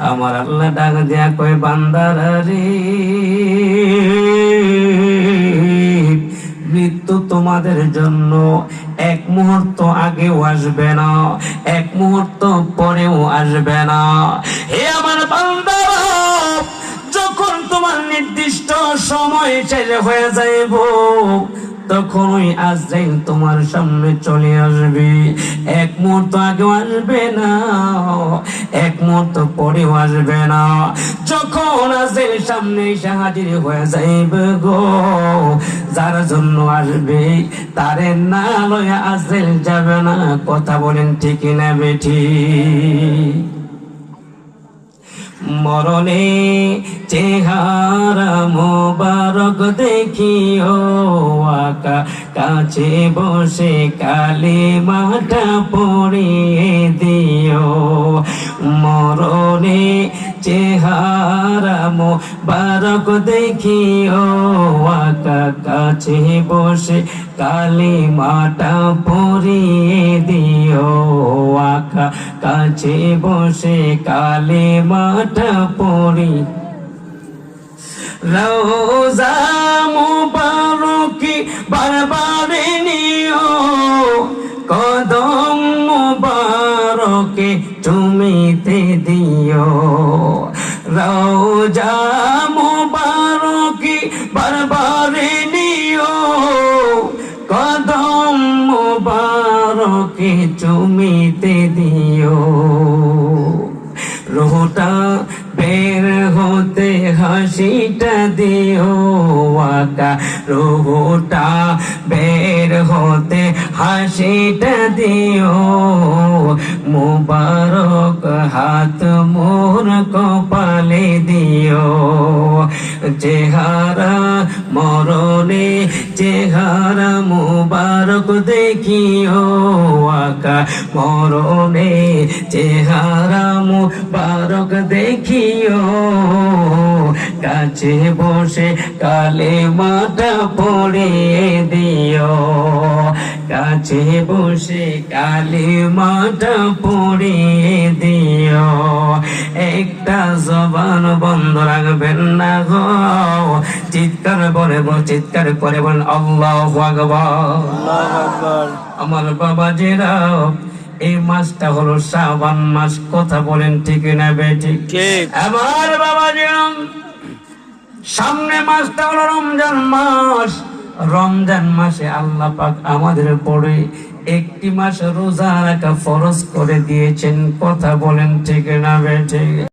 আমার আল্লাহ ডাক দিয়া কয় বান্দারা রে, মৃত্যু তোমাদের জন্য এক মুহূর্ত আগেও আসবে না, এক মুহূর্ত পরেও আসবে না। হে আমার বান্দারা, যখন তোমার নির্দিষ্ট সময় শেষ হয়ে যাইব, তখন ওই আজরাইল তোমার সামনে চলে আসবে। এক মুহূর্ত আগেও আসবে না, এক মুহূর্ত পরেও আসবে না। যখন আজরাইল সামনে এসে হাজির হয়ে যাইবে গো, যার জন্য আসবে তারে না লয়া আজরাইল যাবে না। কথা বলেন ঠিক না বেঠি? মরণে চেহারা মোবারক দেখিও, আকা কাছে বসে কালিমাটা পড়িয়ে দিও। মরণে চেহারা মোবারক দেখিও, আকা কাছে বসে কালিমাটা পড়িয়ে দিও। আকা কাছে বসে কালিমাটা পড়ি। রওজা মুবারকি বারবারে নিও, কদম মুবারকে চুমিতে দিও। রওজা মুবারকি বারবারে নিও, কদম মুবারকে চুমিতে দিও। রোহটা বের হতে হাসিটা দিও, আকা রোহটা বের হতে হাসিটা দিও। মুবারক হাত মোর কপালে দিও। চেহারা মরণে চেহারা মুবারক দেখিও, আকা মরণে চেহারা মুবারক দেখিও। কাছে বসে কালেমাটা পড়িয়ে দিও, কাছে বসে কালেমাটা পড়িয়ে দিও। একটা জবান বন্ধ রাখবেন না গো, চিৎকার করে চিৎকার করে বলেন আল্লাহু আকবার। আমার বাবাজিরা, এই মাসটা হলো শাবান মাস। কথা বলেন ঠিক না বেঠিক? আমার বাবাজিরা, সামনে মাসটা হলো রমজান মাস। রমজান মাসে আল্লাহ পাক আমাদের পরে একটি মাস রোজা রাখা ফরজ করে দিয়েছেন। কথা বলেন ঠিক না বেঠিক?